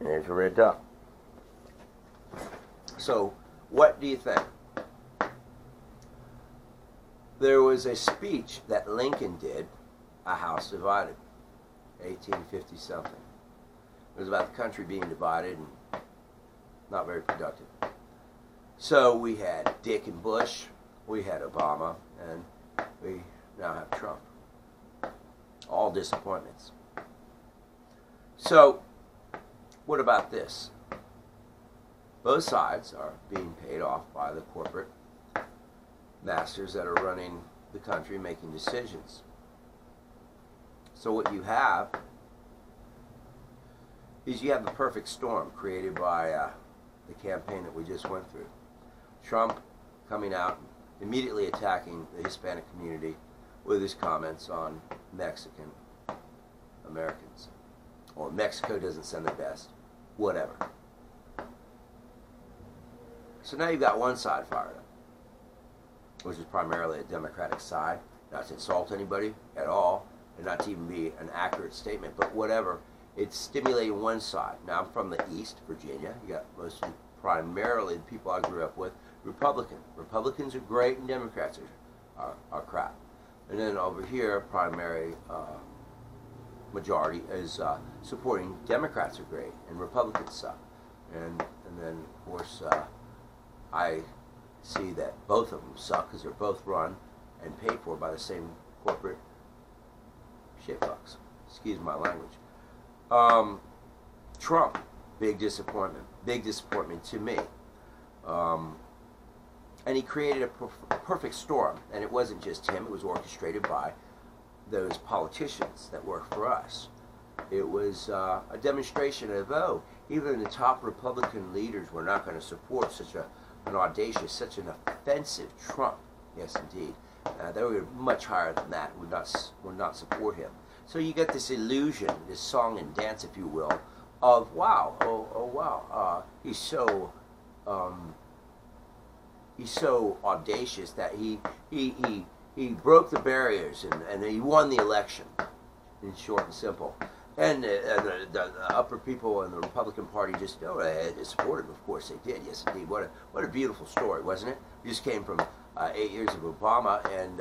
and there's a red dot. So, what do you think? There was a speech that Lincoln did, A House Divided, 1850 something. It was about the country being divided and not very productive. So we had Dick and Bush, we had Obama, and we now have Trump. All disappointments. So, what about this? Both sides are being paid off by the corporate masters that are running the country, making decisions. So what you have is you have the perfect storm created by the campaign that we just went through. Trump coming out and immediately attacking the Hispanic community with his comments on Mexican Americans. Or Mexico doesn't send the best. Whatever. So now you've got one side fired up, which is primarily a Democratic side. Not to insult anybody at all, and not to even be an accurate statement, but whatever. It's stimulating one side. Now, I'm from the East, Virginia. You got mostly, primarily, the people I grew up with, Republican. Republicans are great, and Democrats are crap. And then over here, primary majority is supporting Democrats are great, and Republicans suck. And then, of course, I see that both of them suck because they're both run and paid for by the same corporate shitfucks. Excuse my language. Trump, big disappointment. Big disappointment to me. And he created a perfect storm. And it wasn't just him. It was orchestrated by those politicians that work for us. It was a demonstration of, oh, even the top Republican leaders were not going to support such an audacious, such an offensive Trump. Yes, indeed. They were much higher than that, would not support him. So you get this illusion, this song and dance, if you will, of wow, oh wow, he's so audacious that he broke the barriers and he won the election, in short and simple. And the upper people in the Republican Party just they supported him. Of course they did. Yes, indeed. What a beautiful story, wasn't it? We just came from 8 years of Obama, and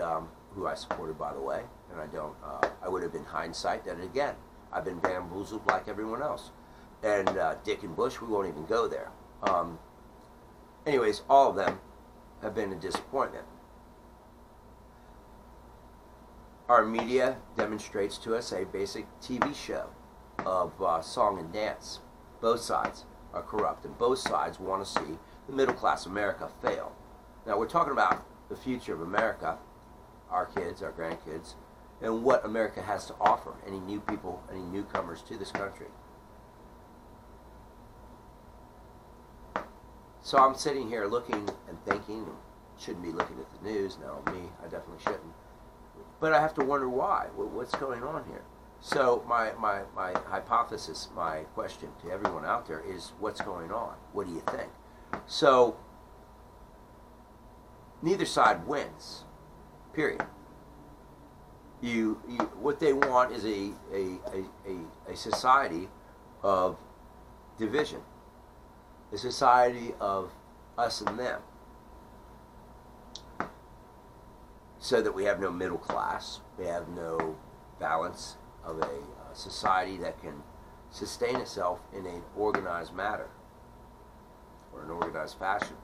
who I supported, by the way. And I don't. I would have been hindsight done it again. I've been bamboozled like everyone else. And Dick and Bush, we won't even go there. Anyways, all of them have been a disappointment. Our media demonstrates to us a basic TV show of song and dance. Both sides are corrupt, and both sides want to see the middle class America fail. Now, we're talking about the future of America, our kids, our grandkids, and what America has to offer, any new people, any newcomers to this country. So I'm sitting here looking and thinking, shouldn't be looking at the news, no, me, I definitely shouldn't. But I have to wonder why. What's going on here? So my hypothesis, my question to everyone out there is, what's going on? What do you think? So neither side wins. Period. What they want is a society of division, a society of us and them, so that we have no middle class, we have no balance of a society that can sustain itself in an organized manner or an organized fashion.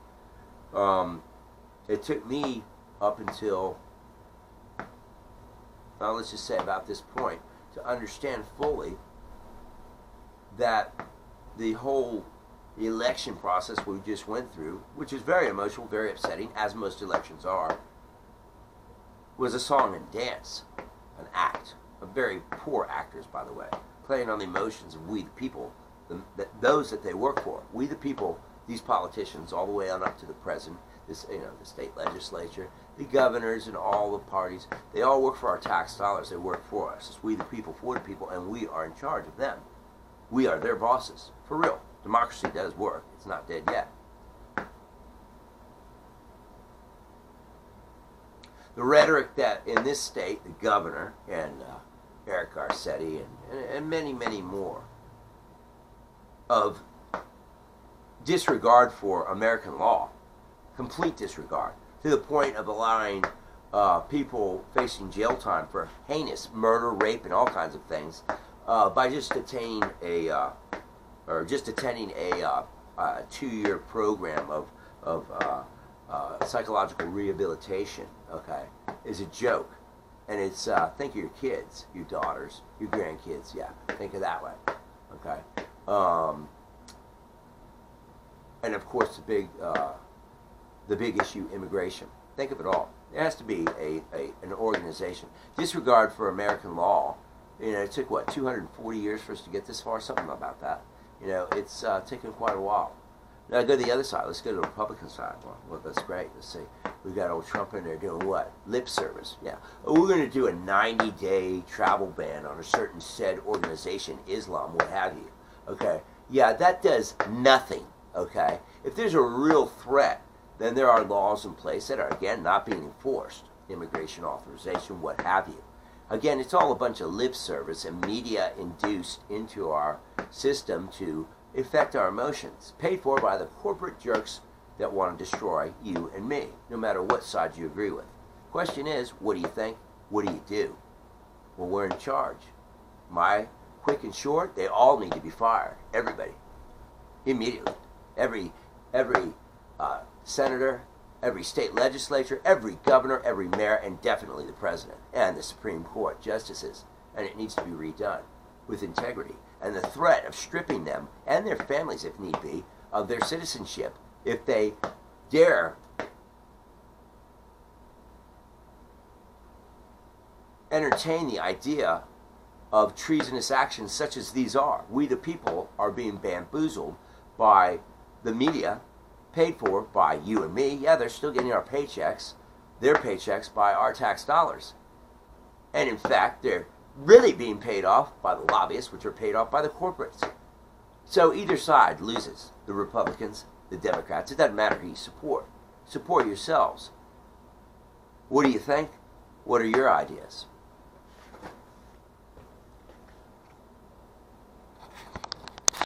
It took me up until, well, let's just say about this point, to understand fully that the whole election process we just went through, which is very emotional, very upsetting, as most elections are, was a song and dance, an act, of very poor actors, by the way, playing on the emotions of we the people, those that they work for. We the people, these politicians, all the way on up to the president, the state legislature, the governors, and all the parties, they all work for our tax dollars. They work for us. It's we the people, for the people, and we are in charge of them. We are their bosses, for real. Democracy does work. It's not dead yet. The rhetoric that in this state, the governor and Eric Garcetti and many, many more of disregard for American law, complete disregard, to the point of allowing people facing jail time for heinous murder, rape, and all kinds of things by just attaining a 2-year program of psychological rehabilitation. Okay, is a joke, and it's think of your kids, your daughters, your grandkids. Yeah, think of that way. Okay, and of course the big issue, immigration. Think of it all. There has to be an organization. Disregard for American law. You know, it took, what, 240 years for us to get this far? Something about that. You know, it's taken quite a while. Now go to the other side. Let's go to the Republican side. Well, that's great. Let's see. We've got old Trump in there doing what? Lip service. Yeah. We're going to do a 90-day travel ban on a certain said organization, Islam, what have you. Okay. Yeah, that does nothing. Okay. If there's a real threat, then there are laws in place that are, again, not being enforced. Immigration authorization, what have you. Again, it's all a bunch of lip service and media induced into our system to affect our emotions, paid for by the corporate jerks that want to destroy you and me, no matter what side you agree with. Question is, what do you think? What do you do? Well, we're in charge. My quick and short, they all need to be fired. Everybody. Immediately. Every senator, every state legislature, every governor, every mayor, and definitely the president and the Supreme Court justices. And it needs to be redone with integrity. And the threat of stripping them and their families, if need be, of their citizenship if they dare entertain the idea of treasonous actions such as these are. We, the people, are being bamboozled by the media, paid for by you and me. Yeah, they're still getting our paychecks, their paychecks by our tax dollars. And in fact, they're really being paid off by the lobbyists, which are paid off by the corporates. So either side loses. The Republicans, the Democrats. It doesn't matter who you support. Support yourselves. What do you think? What are your ideas?